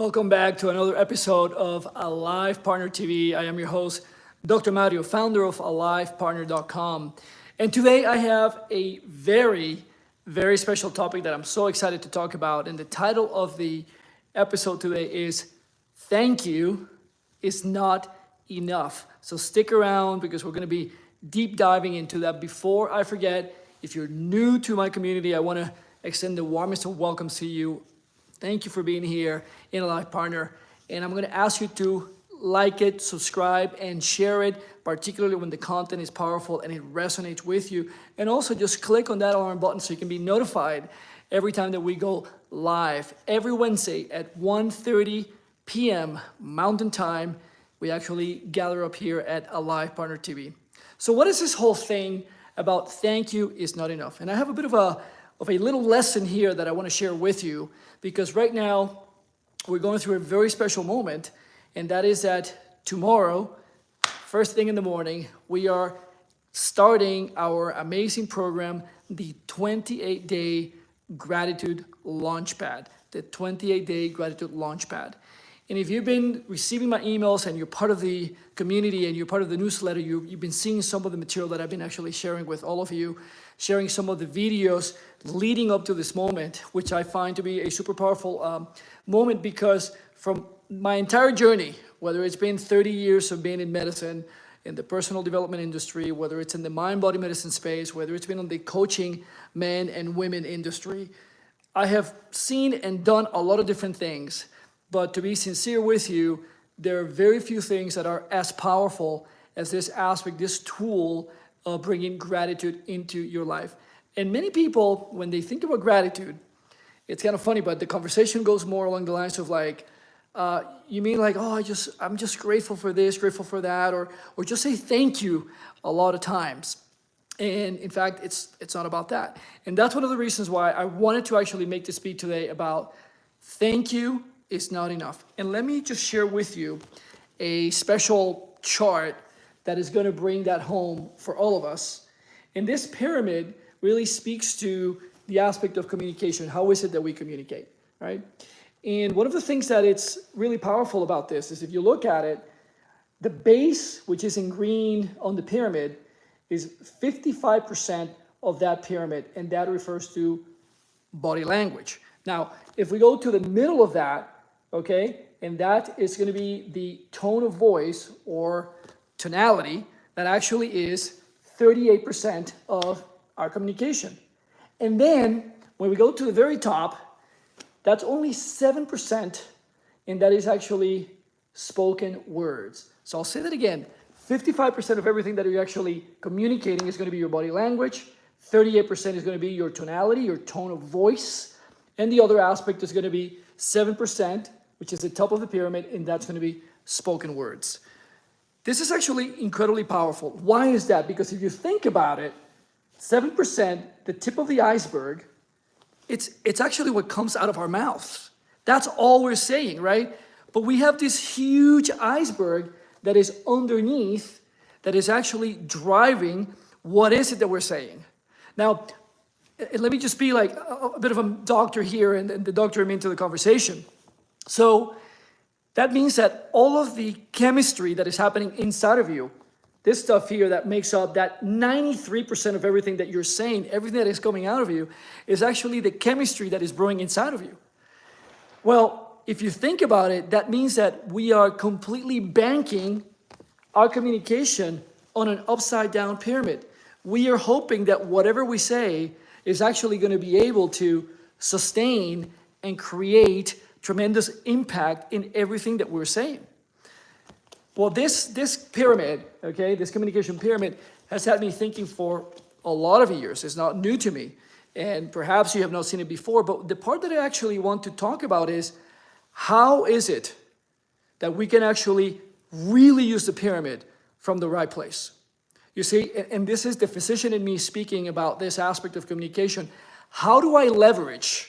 Welcome back to another episode of Alive Partner TV. I am your host, Dr. Mario, founder of AlivePartner.com. And today I have a very special topic that I'm so excited to talk about. And the title of the episode today is Thank You is Not Enough. So stick around because we're going to be deep diving into that. Before I forget, if you're new to my community, I want to extend the warmest of welcomes to you. Thank you for being here in Alive Partner. And I'm going to ask you to like it, subscribe, and share it, particularly when the content is powerful and it resonates with you. And also just click on that alarm button so you can be notified every time that we go live. Every Wednesday at 1:30 p.m. Mountain Time, we actually gather up here at Alive Partner TV. So what is this whole thing about thank you is not enough? And I have a bit of a little lesson here that I want to share with you, because right now we're going through a very special moment, and that is that tomorrow, first thing in the morning, we are starting our amazing program, the 28-day Gratitude Launchpad, the 28-day Gratitude Launchpad. And if you've been receiving my emails and you're part of the community and you're part of the newsletter, you've been seeing some of the material that I've been actually sharing with all of you, sharing some of the videos leading up to this moment, which I find to be a super powerful moment, because from my entire journey, whether it's been 30 years of being in medicine, in the personal development industry, whether it's in the mind-body medicine space, whether it's been on the coaching men and women industry, I have seen and done a lot of different things. But to be sincere with you, there are very few things that are as powerful as this aspect, this tool of bringing gratitude into your life. And many people, when they think about gratitude, it's kind of funny, but the conversation goes more along the lines of like, you mean like, oh, I'm just grateful for this, grateful for that, or just say thank you a lot of times. And in fact, it's not about that. And that's one of the reasons why I wanted to actually make this speak today about thank you is not enough. And let me just share with you a special chart that is going to bring that home for all of us. And this pyramid really speaks to the aspect of communication. How is it that we communicate, right? And one of the things that it's really powerful about this is if you look at it, the base, which is in green on the pyramid, is 55% of that pyramid, and that refers to body language. Now, if we go to the middle of that, okay, and that is going to be the tone of voice or tonality, that actually is 38% of our communication. And then when we go to the very top, that's only 7%, and that is actually spoken words. So I'll say that again. 55% of everything that you're actually communicating is going to be your body language. 38% is going to be your tonality, your tone of voice. And the other aspect is going to be 7%, which is the top of the pyramid, and that's going to be spoken words. This is actually incredibly powerful. Why is that? Because if you think about it, 7%, the tip of the iceberg, it's actually what comes out of our mouths. That's all we're saying, right? But we have this huge iceberg that is underneath, that is actually driving what is it that we're saying. Now, let me just be like a bit of a doctor here, and the doctor into the conversation. So that means that all of the chemistry that is happening inside of you, this stuff here that makes up that 93% of everything that you're saying, everything that is coming out of you, is actually the chemistry that is brewing inside of you. Well, if you think about it, that means that we are completely banking our communication on an upside down pyramid. We are hoping that whatever we say is actually going to be able to sustain and create tremendous impact in everything that we're saying. Well, this pyramid, okay, this communication pyramid has had me thinking for a lot of years. It's not new to me, and perhaps you have not seen it before, but the part that I actually want to talk about is how is it that we can actually really use the pyramid from the right place? You see, and this is the physician in me speaking about this aspect of communication. How do I leverage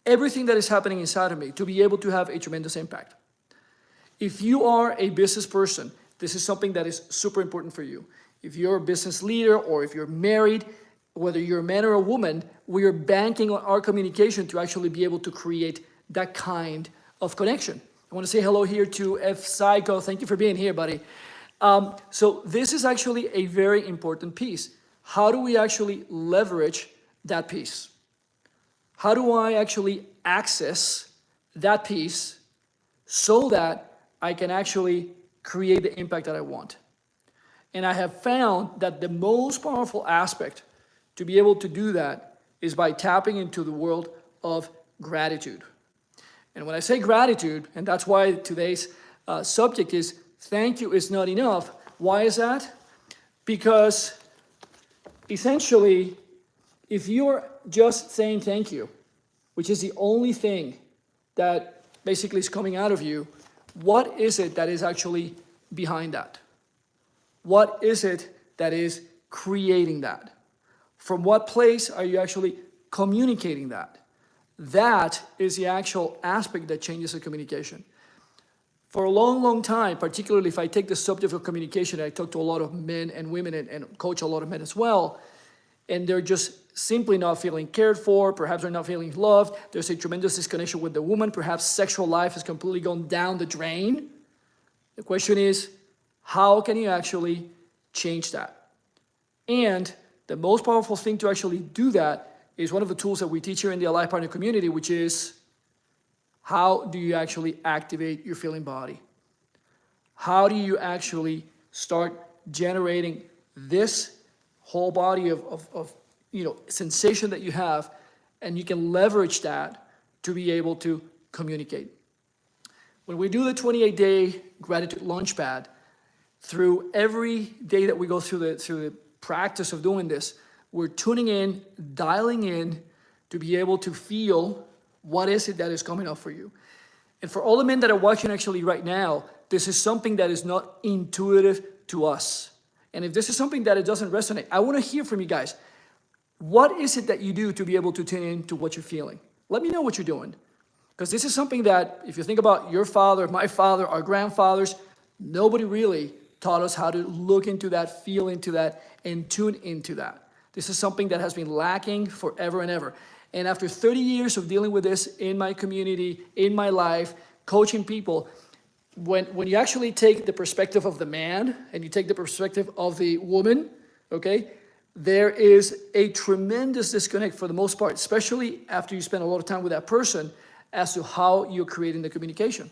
everything that is happening inside of me to be able to have a tremendous impact? If you are a business person, this is something that is super important for you. If you're a business leader or if you're married, whether you're a man or a woman, we are banking on our communication to actually be able to create that kind of connection. I want to say hello here to F Psycho. Thank you for being here, buddy. So this is actually a very important piece. How do we actually leverage that piece? How do I actually access that piece so that I can actually create the impact that I want? And I have found that the most powerful aspect to be able to do that is by tapping into the world of gratitude. And when I say gratitude, and that's why today's subject is thank you is not enough. Why is that? Because essentially, if you're just saying thank you, which is the only thing that basically is coming out of you, what is it that is actually behind that? What is it that is creating that? From what place are you actually communicating that? That is the actual aspect that changes the communication. For a long, long time, particularly if I take the subject of communication, I talk to a lot of men and women and coach a lot of men as well, and they're just simply not feeling cared for, perhaps they're not feeling loved, there's a tremendous disconnection with the woman, perhaps sexual life has completely gone down the drain. The question is, how can you actually change that? And the most powerful thing to actually do that is one of the tools that we teach here in the Alive Partner community, which is how do you actually activate your feeling body? How do you actually start generating this whole body of sensation that you have, and you can leverage that to be able to communicate. When we do the 28-day gratitude launchpad, through every day that we go through the practice of doing this, we're tuning in, dialing in to be able to feel what is it that is coming up for you. And for all the men that are watching actually right now, this is something that is not intuitive to us. And if this is something that it doesn't resonate, I want to hear from you guys. What is it that you do to be able to tune in to what you're feeling? Let me know what you're doing. Because this is something that, if you think about your father, my father, our grandfathers, nobody really taught us how to look into that, feel into that, and tune into that. This is something that has been lacking forever and ever. And after 30 years of dealing with this in my community, in my life, coaching people, when you actually take the perspective of the man and you take the perspective of the woman, okay, there is a tremendous disconnect for the most part, especially after you spend a lot of time with that person, as to how you're creating the communication.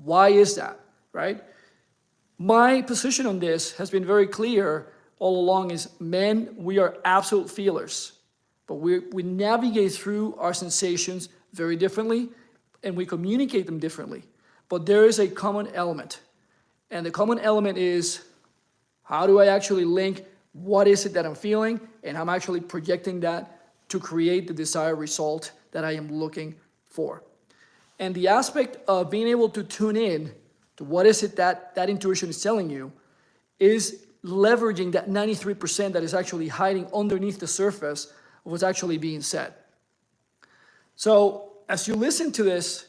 Why is that, right? My position on this has been very clear all along is men, we are absolute feelers, but we navigate through our sensations very differently and we communicate them differently. But there is a common element, and the common element is how do I actually link what is it that I'm feeling and I'm actually projecting that to create the desired result that I am looking for. And the aspect of being able to tune in to what is it that intuition is telling you is leveraging that 93% that is actually hiding underneath the surface of what's actually being said. So as you listen to this,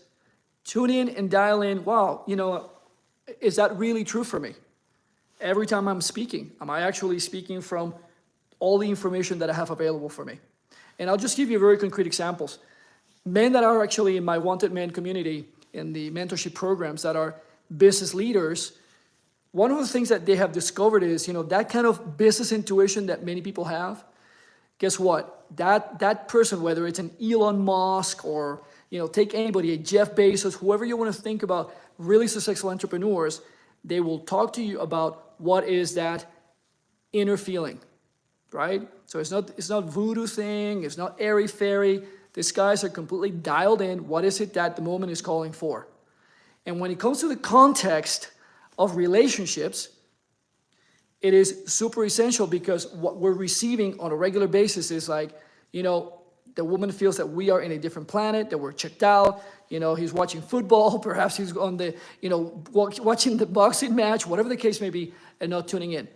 tune in and dial in, wow, is that really true for me? Every time I'm speaking, am I actually speaking from all the information that I have available for me? And I'll just give you very concrete examples. Men that are actually in my Wanted Men community, in the mentorship programs that are business leaders, one of the things that they have discovered is, that kind of business intuition that many people have, guess what? That person, whether it's an Elon Musk or, take anybody, a Jeff Bezos, whoever you want to think about, really successful entrepreneurs, they will talk to you about what is that inner feeling, right? So it's not voodoo thing, it's not airy-fairy. These guys are completely dialed in. What is it that the moment is calling for? And when it comes to the context of relationships, it is super essential because what we're receiving on a regular basis is like, the woman feels that we are in a different planet, that we're checked out, he's watching football, perhaps he's on the, watching the boxing match, whatever the case may be, and not tuning in.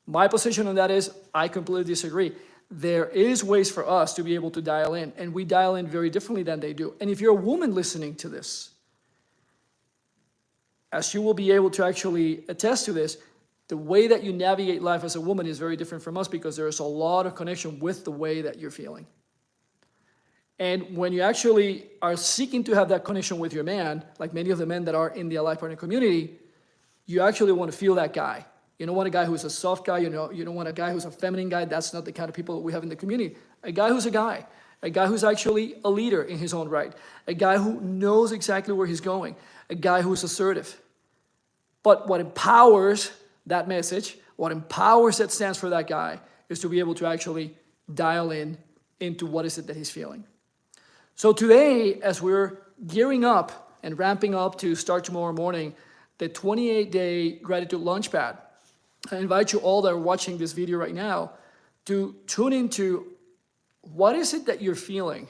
My position on that is I completely disagree. There is ways for us to be able to dial in, and we dial in very differently than they do. And if you're a woman listening to this, as you will be able to actually attest to this, the way that you navigate life as a woman is very different from us because there is a lot of connection with the way that you're feeling. And when you actually are seeking to have that connection with your man, like many of the men that are in the Alive Partner community, you actually want to feel that guy. You don't want a guy who's a soft guy, you don't want a guy who's a feminine guy. That's not the kind of people we have in the community. A guy who's actually a leader in his own right, a guy who knows exactly where he's going, a guy who's assertive. But what empowers that message, what empowers that stance for that guy, is to be able to actually dial in into what is it that he's feeling. So today, as we're gearing up and ramping up to start tomorrow morning, the 28-day Gratitude Launchpad, I invite you all that are watching this video right now to tune into what is it that you're feeling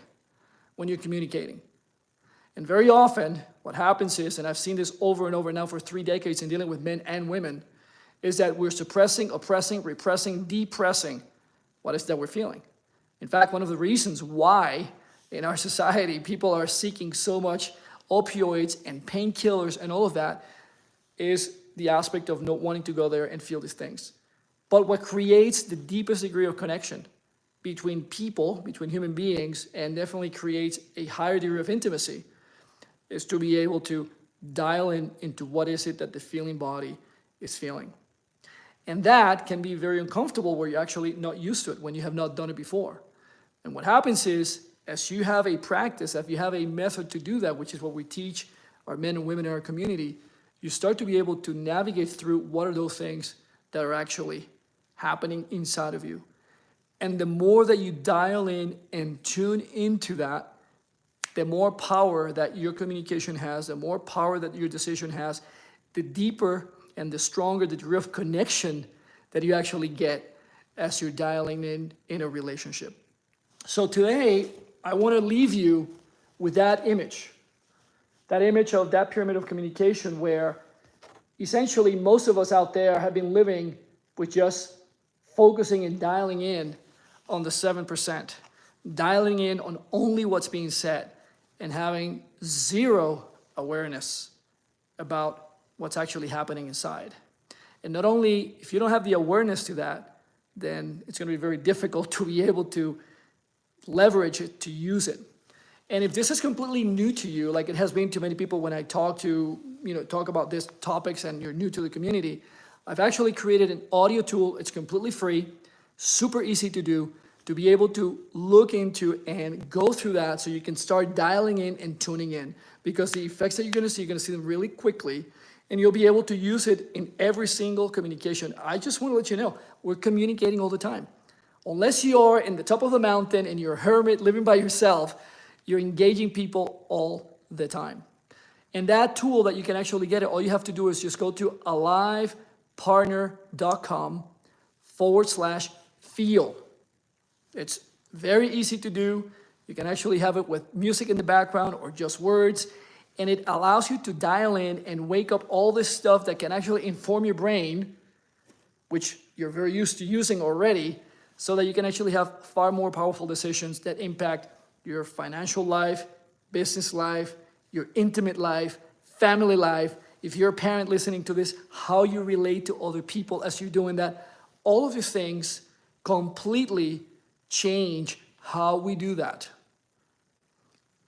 when you're communicating. And very often, what happens is, and I've seen this over and over now for 3 decades in dealing with men and women, is that we're suppressing, oppressing, repressing, depressing what is that we're feeling. In fact, one of the reasons why in our society people are seeking so much opioids and painkillers and all of that is the aspect of not wanting to go there and feel these things. But what creates the deepest degree of connection between people, between human beings, and definitely creates a higher degree of intimacy is to be able to dial in into what is it that the feeling body is feeling. And that can be very uncomfortable where you're actually not used to it, when you have not done it before. And what happens is, as you have a practice, if you have a method to do that, which is what we teach our men and women in our community, you start to be able to navigate through what are those things that are actually happening inside of you. And the more that you dial in and tune into that, the more power that your communication has, the more power that your decision has, the deeper and the stronger the degree of connection that you actually get as you're dialing in a relationship. So today, I want to leave you with that image of that pyramid of communication where essentially most of us out there have been living with just focusing and dialing in on the 7%, dialing in on only what's being said and having zero awareness about what's actually happening inside. And not only, if you don't have the awareness to that, then it's going to be very difficult to be able to leverage it, to use it. And if this is completely new to you, like it has been to many people when I talk about these topics and you're new to the community, I've actually created an audio tool. It's completely free, super easy to do, to be able to look into and go through that so you can start dialing in and tuning in. Because the effects that you're going to see them really quickly, and you'll be able to use it in every single communication. I just want to let you know, we're communicating all the time. Unless you're in the top of the mountain and you're a hermit living by yourself, you're engaging people all the time. And that tool that you can actually get it, all you have to do is just go to alivepartner.com/feel. It's very easy to do. You can actually have it with music in the background or just words. And it allows you to dial in and wake up all this stuff that can actually inform your brain, which you're very used to using already, so that you can actually have far more powerful decisions that impact your financial life, business life, your intimate life, family life. If you're a parent listening to this, how you relate to other people as you're doing that. All of these things completely change how we do that.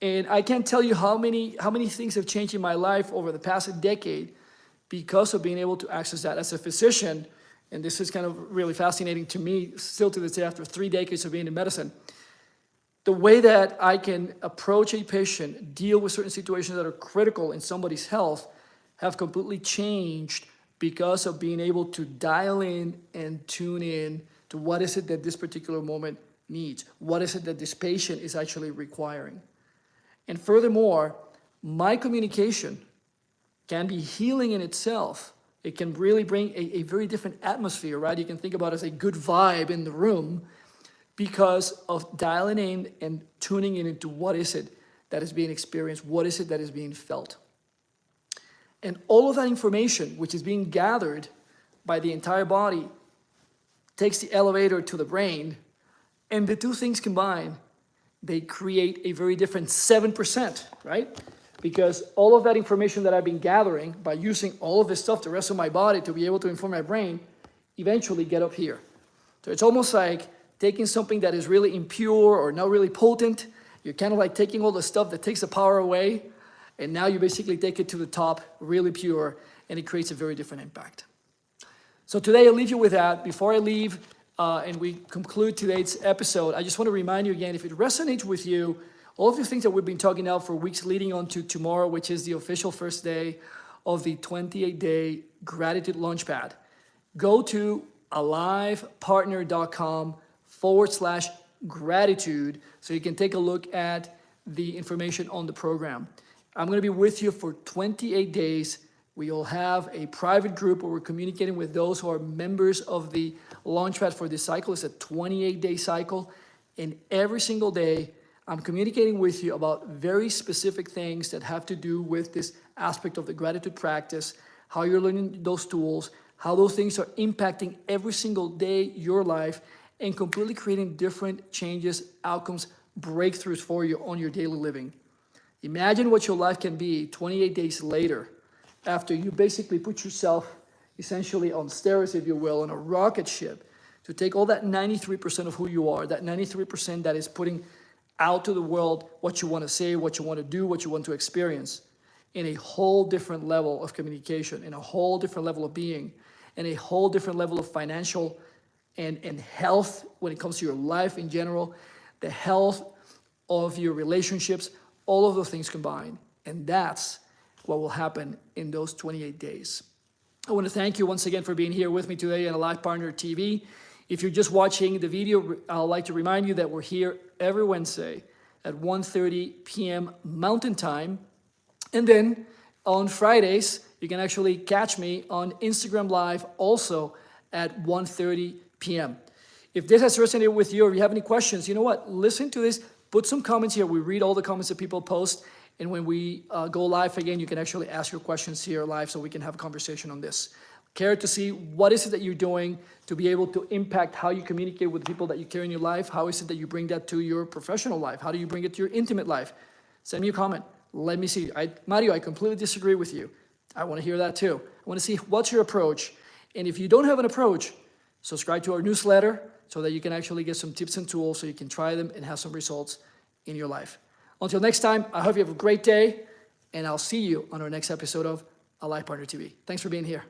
And I can't tell you how many things have changed in my life over the past decade because of being able to access that. As a physician, and this is kind of really fascinating to me, still to this day after 3 decades of being in medicine, the way that I can approach a patient, deal with certain situations that are critical in somebody's health have completely changed because of being able to dial in and tune in to what is it that this particular moment needs, what is it that this patient is actually requiring. And furthermore, my communication can be healing in itself. It can really bring a very different atmosphere, right? You can think about it as a good vibe in the room because of dialing in and tuning in into what is it that is being experienced, what is it that is being felt. And all of that information, which is being gathered by the entire body, takes the elevator to the brain, and the two things combined, they create a very different 7%, right? Because all of that information that I've been gathering by using all of this stuff, the rest of my body, to be able to inform my brain, eventually get up here. So it's almost like taking something that is really impure or not really potent, You're kind of like taking all the stuff that takes the power away, and now you basically take it to the top, really pure, and it creates a very different impact. So today I'll leave you with that. Before I leave and we conclude today's episode, I just want to remind you again, if it resonates with you, all of the things that we've been talking about for weeks leading on to tomorrow, which is the official first day of the 28-day Gratitude Launchpad, go to alivepartner.com/gratitude so you can take a look at the information on the program. I'm going to be with you for 28 days. We will have a private group where we're communicating with those who are members of the Launchpad for this cycle. It's a 28-day cycle, and every single day I'm communicating with you about very specific things that have to do with this aspect of the gratitude practice, how you're learning those tools, how those things are impacting every single day your life, and completely creating different changes, outcomes, breakthroughs for you on your daily living. Imagine what your life can be 28 days later, after you basically put yourself essentially on steroids, if you will, on a rocket ship, to take all that 93% of who you are, that 93% that is putting out to the world what you want to say, what you want to do, what you want to experience, in a whole different level of communication, in a whole different level of being, in a whole different level of financial and health when it comes to your life in general, the health of your relationships, all of those things combined. And that's what will happen in those 28 days. I want to thank you once again for being here with me today on Alive Partner TV. If you're just watching the video, I'd like to remind you that we're here every Wednesday at 1:30 p.m. Mountain Time. And then on Fridays, you can actually catch me on Instagram Live also at 1:30 p.m. If this has resonated with you or you have any questions, you know what? Listen to this. Put some comments here. We read all the comments that people post. And when we go live again, you can actually ask your questions here live so we can have a conversation on this. Care to see what is it that you're doing to be able to impact how you communicate with the people that you care in your life? How is it that you bring that to your professional life? How do you bring it to your intimate life? Send me a comment. Let me see. Mario, I completely disagree with you. I want to hear that too. I want to see what's your approach. And if you don't have an approach, subscribe to our newsletter so that you can actually get some tips and tools so you can try them and have some results in your life. Until next time, I hope you have a great day, and I'll see you on our next episode of Alive Partner TV. Thanks for being here.